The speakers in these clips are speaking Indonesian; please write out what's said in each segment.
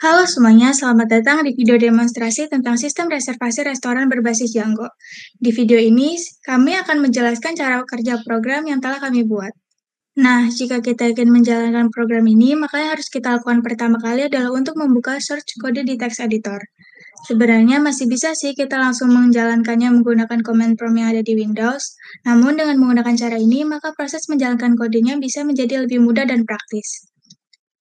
Halo semuanya, selamat datang di video demonstrasi tentang sistem reservasi restoran berbasis Django. Di video ini, kami akan menjelaskan cara kerja program yang telah kami buat. Nah, jika kita ingin menjalankan program ini, maka yang harus kita lakukan pertama kali adalah untuk membuka search kode di text editor. Sebenarnya masih bisa sih kita langsung menjalankannya menggunakan command prompt yang ada di Windows, namun dengan menggunakan cara ini, maka proses menjalankan kodenya bisa menjadi lebih mudah dan praktis.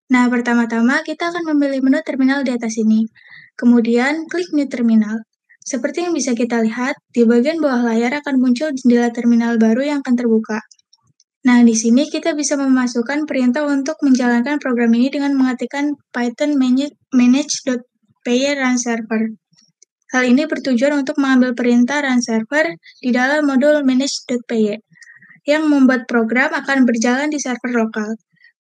Nah, pertama-tama kita akan memilih menu terminal di atas ini. Kemudian, klik New Terminal. Seperti yang bisa kita lihat, di bagian bawah layar akan muncul jendela terminal baru yang akan terbuka. Nah, di sini kita bisa memasukkan perintah untuk menjalankan program ini dengan mengetikkan Python manage.py run server. Hal ini bertujuan untuk mengambil perintah run server di dalam modul manage.py yang membuat program akan berjalan di server lokal.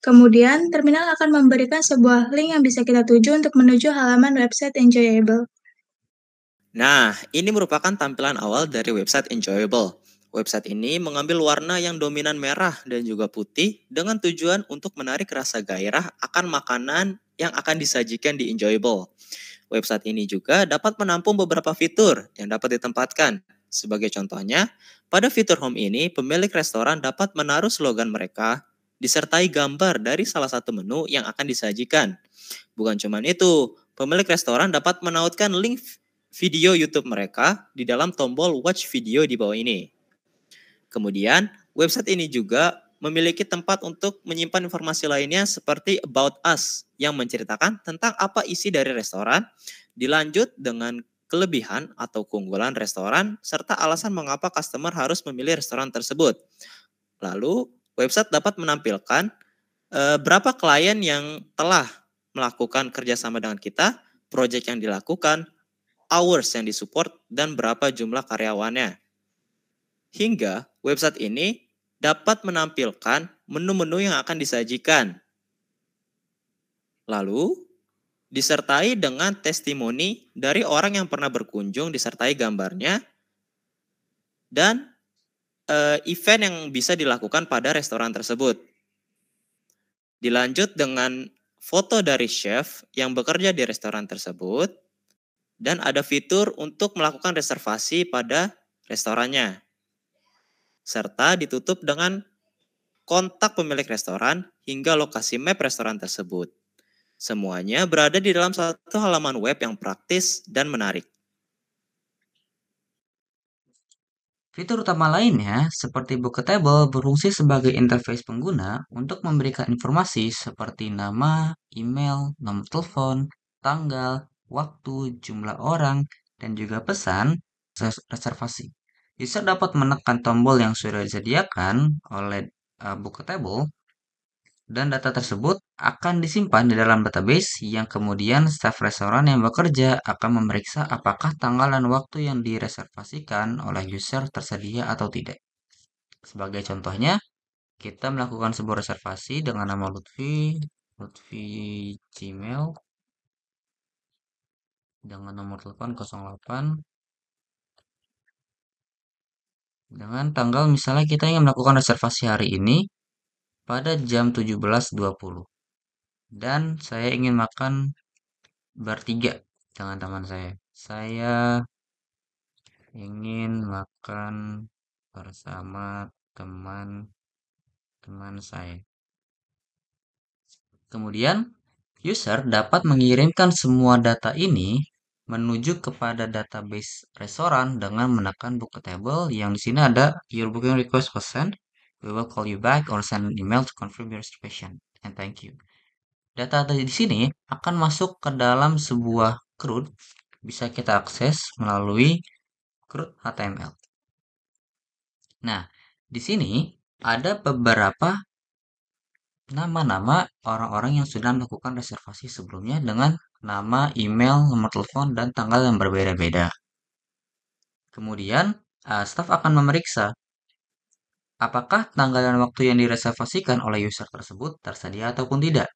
Kemudian, terminal akan memberikan sebuah link yang bisa kita tuju untuk menuju halaman website Enjoyable. Nah, ini merupakan tampilan awal dari website Enjoyable. Website ini mengambil warna yang dominan merah dan juga putih dengan tujuan untuk menarik rasa gairah akan makanan yang akan disajikan di Enjoyable. Website ini juga dapat menampung beberapa fitur yang dapat ditempatkan. Sebagai contohnya, pada fitur home ini, pemilik restoran dapat menaruh slogan mereka disertai gambar dari salah satu menu yang akan disajikan. Bukan cuma itu, pemilik restoran dapat menautkan link video YouTube mereka di dalam tombol watch video di bawah ini. Kemudian, website ini juga memiliki tempat untuk menyimpan informasi lainnya seperti About Us yang menceritakan tentang apa isi dari restoran, dilanjut dengan kelebihan atau keunggulan restoran, serta alasan mengapa customer harus memilih restoran tersebut. Lalu, website dapat menampilkan berapa klien yang telah melakukan kerjasama dengan kita, project yang dilakukan, hours yang disupport, dan berapa jumlah karyawannya. Hingga website ini dapat menampilkan menu-menu yang akan disajikan. Lalu, disertai dengan testimoni dari orang yang pernah berkunjung disertai gambarnya, dan event yang bisa dilakukan pada restoran tersebut. Dilanjut dengan foto dari chef yang bekerja di restoran tersebut, dan ada fitur untuk melakukan reservasi pada restorannya. Serta ditutup dengan kontak pemilik restoran hingga lokasi map restoran tersebut. Semuanya berada di dalam satu halaman web yang praktis dan menarik. Fitur utama lainnya, seperti Bookatable, berfungsi sebagai interface pengguna untuk memberikan informasi seperti nama, email, nomor telepon, tanggal, waktu, jumlah orang, dan juga pesan reservasi. User dapat menekan tombol yang sudah disediakan oleh Bookatable, dan data tersebut akan disimpan di dalam database yang kemudian staf restoran yang bekerja akan memeriksa apakah tanggal dan waktu yang direservasikan oleh user tersedia atau tidak. Sebagai contohnya, kita melakukan sebuah reservasi dengan nama Lutfi Gmail dengan nomor telepon 08 dengan tanggal, misalnya kita ingin melakukan reservasi hari ini pada jam 17.20 dan saya ingin makan bertiga dengan teman saya. Saya ingin makan bersama teman-teman saya. Kemudian, user dapat mengirimkan semua data ini menuju kepada database restoran dengan menekan Bookatable yang di sini ada your booking request was sent. We will call you back or send an email to confirm your reservation. And thank you. Data di sini akan masuk ke dalam sebuah CRUD, bisa kita akses melalui CRUD HTML. Nah, di sini ada beberapa nama-nama orang-orang yang sudah melakukan reservasi sebelumnya dengan nama, email, nomor telepon, dan tanggal yang berbeda-beda. Kemudian, staf akan memeriksa apakah tanggal dan waktu yang direservasikan oleh user tersebut tersedia ataupun tidak.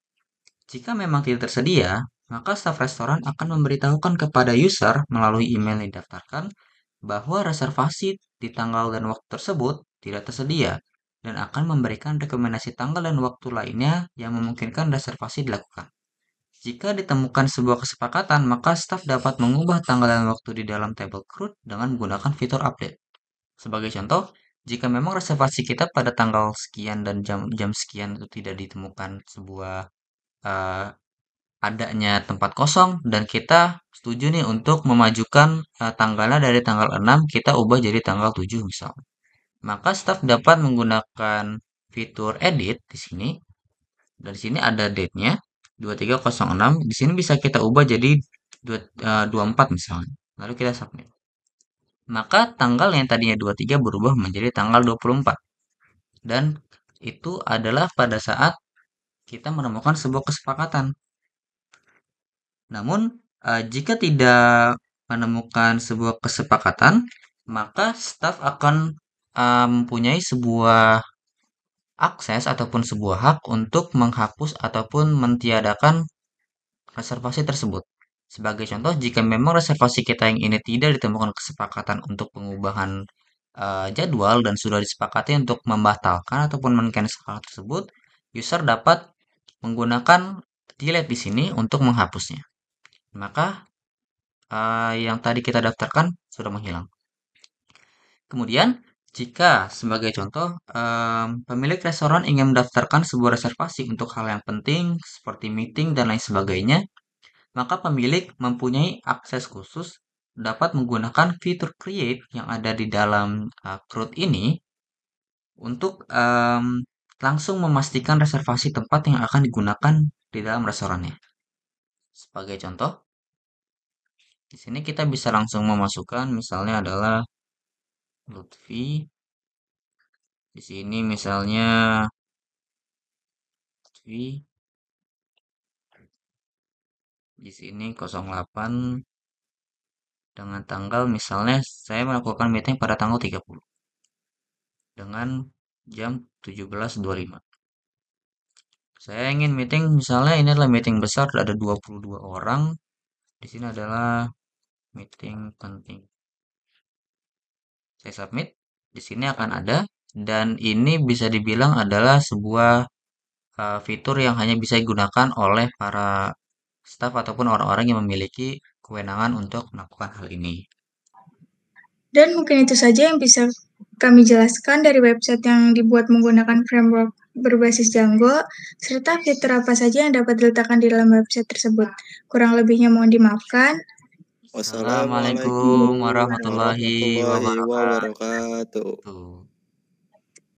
Jika memang tidak tersedia, maka staf restoran akan memberitahukan kepada user melalui email yang didaftarkan bahwa reservasi di tanggal dan waktu tersebut tidak tersedia dan akan memberikan rekomendasi tanggal dan waktu lainnya yang memungkinkan reservasi dilakukan. Jika ditemukan sebuah kesepakatan, maka staf dapat mengubah tanggal dan waktu di dalam table CRUD dengan menggunakan fitur update. Sebagai contoh, jika memang reservasi kita pada tanggal sekian dan jam sekian itu tidak ditemukan sebuah eh, adanya tempat kosong dan kita setuju nih untuk memajukan tanggalnya dari tanggal 6 kita ubah jadi tanggal 7 misal. Maka staf dapat menggunakan fitur edit di sini. Dan di sini ada date-nya 2306. Di sini bisa kita ubah jadi 24 misalnya. Lalu kita submit. Maka tanggal yang tadinya 23 berubah menjadi tanggal 24. Dan itu adalah pada saat kita menemukan sebuah kesepakatan. Namun, jika tidak menemukan sebuah kesepakatan, maka staf akan mempunyai sebuah akses ataupun sebuah hak untuk menghapus ataupun mentiadakan reservasi tersebut. Sebagai contoh, jika memang reservasi kita yang ini tidak ditemukan kesepakatan untuk pengubahan jadwal dan sudah disepakati untuk membatalkan ataupun men-cancel hal tersebut, user dapat menggunakan delete di sini untuk menghapusnya. Maka yang tadi kita daftarkan sudah menghilang. Kemudian, jika sebagai contoh pemilik restoran ingin mendaftarkan sebuah reservasi untuk hal yang penting seperti meeting dan lain sebagainya, maka pemilik mempunyai akses khusus dapat menggunakan fitur create yang ada di dalam CRUD ini untuk langsung memastikan reservasi tempat yang akan digunakan di dalam restorannya. Sebagai contoh, di sini kita bisa langsung memasukkan misalnya adalah Lutfi. Di sini misalnya Lutfi. Di sini 08 dengan tanggal misalnya saya melakukan meeting pada tanggal 30 dengan jam 17.25. Saya ingin meeting misalnya ini adalah meeting besar ada 22 orang. Di sini adalah meeting penting. Saya submit. Di sini akan ada dan ini bisa dibilang adalah sebuah fitur yang hanya bisa digunakan oleh para staf ataupun orang-orang yang memiliki kewenangan untuk melakukan hal ini. Dan mungkin itu saja yang bisa kami jelaskan dari website yang dibuat menggunakan framework berbasis Django, serta fitur apa saja yang dapat diletakkan di dalam website tersebut. Kurang lebihnya mohon dimaafkan. Wassalamualaikum warahmatullahi warahmatullahi wabarakatuh. wabarakatuh.